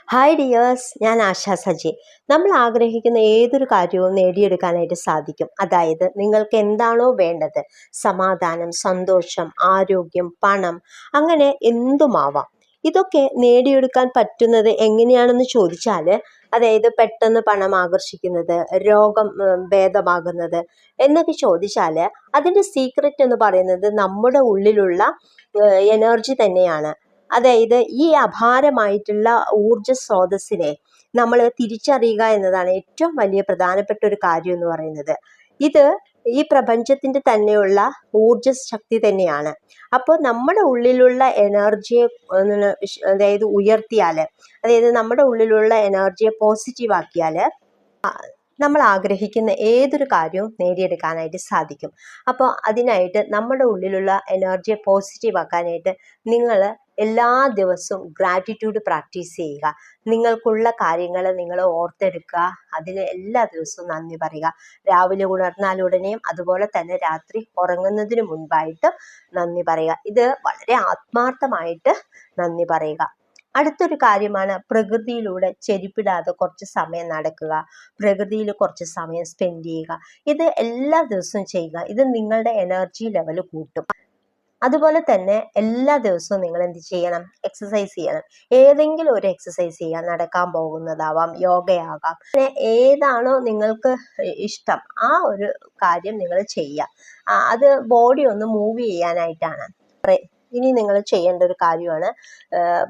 Hi dears, ഞാൻ ആശാ സജി. നമ്മൾ ആഗ്രഹിക്കുന്ന ഏതൊരു കാര്യവും നേടിയെടുക്കാനായിട്ട് സാധിക്കും. അതായത് നിങ്ങൾക്ക് എന്താണോ വേണ്ടത്, സമാധാനം, സന്തോഷം, ആരോഗ്യം, പണം, അങ്ങനെ എന്തുമാവാം. ഇതൊക്കെ നേടിയെടുക്കാൻ പറ്റുന്നത് എങ്ങനെയാണെന്ന് ചോദിച്ചാൽ, അതായത് പെട്ടെന്ന് പണം ആകർഷിക്കുന്നത്, രോഗം ഭേദമാകുന്നത് എന്നൊക്കെ ചോദിച്ചാൽ അതിൻ്റെ സീക്രട്ട് എന്ന് പറയുന്നത് നമ്മുടെ ഉള്ളിലുള്ള എനർജി തന്നെയാണ്. അതായത് ഈ അപാരമായിട്ടുള്ള ഊർജ സ്രോതസ്സിനെ നമ്മൾ തിരിച്ചറിയുക എന്നതാണ് ഏറ്റവും വലിയ പ്രധാനപ്പെട്ട ഒരു കാര്യം എന്ന് പറയുന്നത്. ഇത് ഈ പ്രപഞ്ചത്തിന്റെ തന്നെയുള്ള ഊർജ ശക്തി തന്നെയാണ്. അപ്പോൾ നമ്മുടെ ഉള്ളിലുള്ള എനർജിയെ അതായത് ഉയർത്തിയാൽ, അതായത് നമ്മുടെ ഉള്ളിലുള്ള എനർജിയെ പോസിറ്റീവ് ആക്കിയാൽ നമ്മൾ ആഗ്രഹിക്കുന്ന ഏതൊരു കാര്യവും നേടിയെടുക്കാനായിട്ട് സാധിക്കും. അപ്പോൾ അതിനായിട്ട് നമ്മുടെ ഉള്ളിലുള്ള എനർജിയെ പോസിറ്റീവ് ആക്കാനായിട്ട് നിങ്ങൾ എല്ലാ ദിവസവും ഗ്രാറ്റിറ്റ്യൂഡ് പ്രാക്ടീസ് ചെയ്യുക. നിങ്ങൾക്കുള്ള കാര്യങ്ങൾ നിങ്ങൾ ഓർത്തെടുക്കുക, അതിന് എല്ലാ ദിവസവും നന്ദി പറയുക. രാവിലെ ഉണർന്നാലുടനെയും അതുപോലെ തന്നെ രാത്രി ഉറങ്ങുന്നതിന് മുൻപായിട്ട് നന്ദി പറയുക. ഇത് വളരെ ആത്മാർത്ഥമായിട്ട് നന്ദി പറയുക. അടുത്തൊരു കാര്യമാണ് പ്രകൃതിയിലൂടെ ചെരുപ്പിടാതെ കുറച്ച് സമയം നടക്കുക, പ്രകൃതിയിൽ കുറച്ച് സമയം സ്പെൻഡ് ചെയ്യുക. ഇത് എല്ലാ ദിവസവും ചെയ്യുക. ഇത് നിങ്ങളുടെ എനർജി ലെവൽ കൂട്ടും. അതുപോലെ തന്നെ എല്ലാ ദിവസവും നിങ്ങൾ എന്ത് ചെയ്യണം? എക്സസൈസ് ചെയ്യണം. ഏതെങ്കിലും ഒരു എക്സസൈസ് ചെയ്യുക. നടക്കാൻ പോകുന്നതാവാം, യോഗയാകാം, അങ്ങനെ ഏതാണോ നിങ്ങൾക്ക് ഇഷ്ടം ആ ഒരു കാര്യം നിങ്ങൾ ചെയ്യുക. അത് ബോഡി ഒന്ന് മൂവ് ചെയ്യാനായിട്ടാണ്. ഇനി നിങ്ങൾ ചെയ്യേണ്ട ഒരു കാര്യമാണ്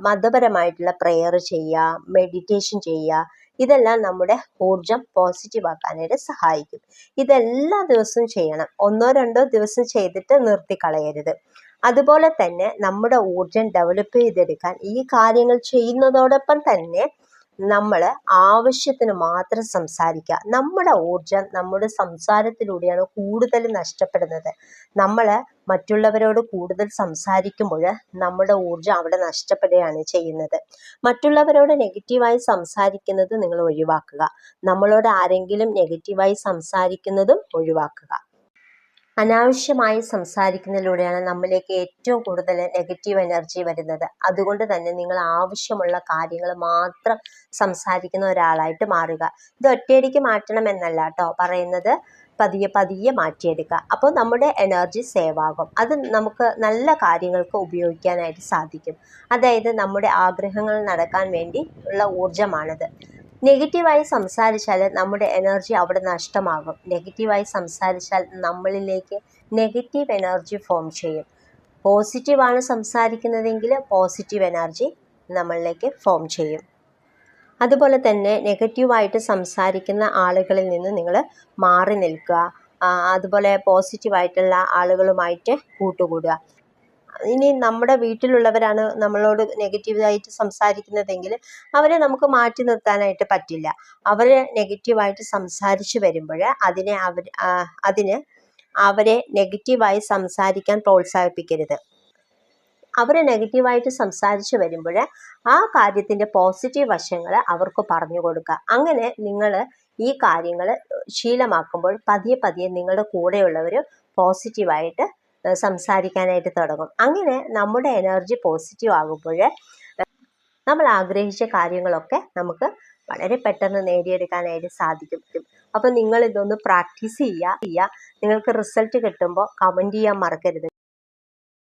മതപരമായിട്ടുള്ള പ്രെയർ ചെയ്യുക, മെഡിറ്റേഷൻ ചെയ്യുക. ഇതെല്ലാം നമ്മുടെ ഊർജം പോസിറ്റീവ് ആക്കാനായിട്ട് സഹായിക്കും. ഇതെല്ലാ ദിവസവും ചെയ്യണം. 1-2 ദിവസം ചെയ്തിട്ട് നിർത്തിക്കളയരുത്. അതുപോലെ തന്നെ നമ്മുടെ ഊർജം ഡെവലപ്പ് ചെയ്തെടുക്കാൻ ഈ കാര്യങ്ങൾ ചെയ്യുന്നതോടൊപ്പം തന്നെ നമ്മൾ ആവശ്യത്തിന് മാത്രം സംസാരിക്കുക. നമ്മുടെ ഊർജം നമ്മുടെ സംസാരത്തിലൂടെയാണ് കൂടുതൽ നഷ്ടപ്പെടുന്നത്. നമ്മൾ മറ്റുള്ളവരോട് കൂടുതൽ സംസാരിക്കുമ്പോൾ നമ്മുടെ ഊർജം അവിടെ നഷ്ടപ്പെടുകയാണ് ചെയ്യുന്നത്. മറ്റുള്ളവരോട് നെഗറ്റീവായി സംസാരിക്കുന്നത് നിങ്ങൾ ഒഴിവാക്കുക. നമ്മളോട് ആരെങ്കിലും നെഗറ്റീവായി സംസാരിക്കുന്നതും ഒഴിവാക്കുക. അനാവശ്യമായി സംസാരിക്കുന്നതിലൂടെയാണ് നമ്മിലേക്ക് ഏറ്റവും കൂടുതൽ നെഗറ്റീവ് എനർജി വരുന്നത്. അതുകൊണ്ട് തന്നെ നിങ്ങൾ ആവശ്യമുള്ള കാര്യങ്ങൾ മാത്രം സംസാരിക്കുന്ന ഒരാളായിട്ട് മാറുക. ഇത് ഒറ്റയടിക്ക് മാറ്റണം എന്നല്ല കേട്ടോ പറയുന്നത്, പതിയെ പതിയെ മാറ്റിയെടുക്കുക. അപ്പോൾ നമ്മുടെ എനർജി സേവ് ആകും. അത് നമുക്ക് നല്ല കാര്യങ്ങൾക്ക് ഉപയോഗിക്കാനായിട്ട് സാധിക്കും. അതായത് നമ്മുടെ ആഗ്രഹങ്ങൾ നടക്കാൻ വേണ്ടി ഉള്ള ഊർജമാണത്. നെഗറ്റീവായി സംസാരിച്ചാൽ നമ്മുടെ എനർജി അവിടെ നഷ്ടമാകും. നെഗറ്റീവായി സംസാരിച്ചാൽ നമ്മളിലേക്ക് നെഗറ്റീവ് എനർജി ഫോം ചെയ്യും. പോസിറ്റീവാണ് സംസാരിക്കുന്നതെങ്കിൽ പോസിറ്റീവ് എനർജി നമ്മളിലേക്ക് ഫോം ചെയ്യും. അതുപോലെ തന്നെ നെഗറ്റീവായിട്ട് സംസാരിക്കുന്ന ആളുകളിൽ നിന്ന് നിങ്ങൾ മാറി നിൽക്കുക. അതുപോലെ പോസിറ്റീവായിട്ടുള്ള ആളുകളുമായിട്ട് കൂട്ടുകൂടുക. ഇനി നമ്മുടെ വീട്ടിലുള്ളവരാണ് നമ്മളോട് നെഗറ്റീവായിട്ട് സംസാരിക്കുന്നതെങ്കിൽ അവരെ നമുക്ക് മാറ്റി നിർത്താനായിട്ട് പറ്റില്ല. അവർ നെഗറ്റീവായിട്ട് സംസാരിച്ചു വരുമ്പോൾ അവരെ നെഗറ്റീവായി സംസാരിക്കാൻ പ്രോത്സാഹിപ്പിക്കരുത്. അവർ നെഗറ്റീവായിട്ട് സംസാരിച്ചു വരുമ്പോൾ ആ കാര്യത്തിൻ്റെ പോസിറ്റീവ് വശങ്ങൾ അവർക്ക് പറഞ്ഞു കൊടുക്കുക. അങ്ങനെ നിങ്ങൾ ഈ കാര്യങ്ങൾ ശീലമാക്കുമ്പോൾ പതിയെ പതിയെ നിങ്ങളുടെ കൂടെയുള്ളവർ പോസിറ്റീവായിട്ട് സംസാരിക്കാനായിട്ട് തുടങ്ങും. അങ്ങനെ നമ്മുടെ എനർജി പോസിറ്റീവ് ആകുമ്പോൾ നമ്മൾ ആഗ്രഹിച്ച കാര്യങ്ങളൊക്കെ നമുക്ക് വളരെ പെട്ടെന്ന് നേടിയെടുക്കാനായിട്ട് സാധിക്കും. അപ്പം നിങ്ങൾ ഇതൊന്ന് പ്രാക്ടീസ് ചെയ്യുക. നിങ്ങൾക്ക് റിസൾട്ട് കിട്ടുമ്പോൾ കമൻറ്റ് ചെയ്യാൻ മറക്കരുത്.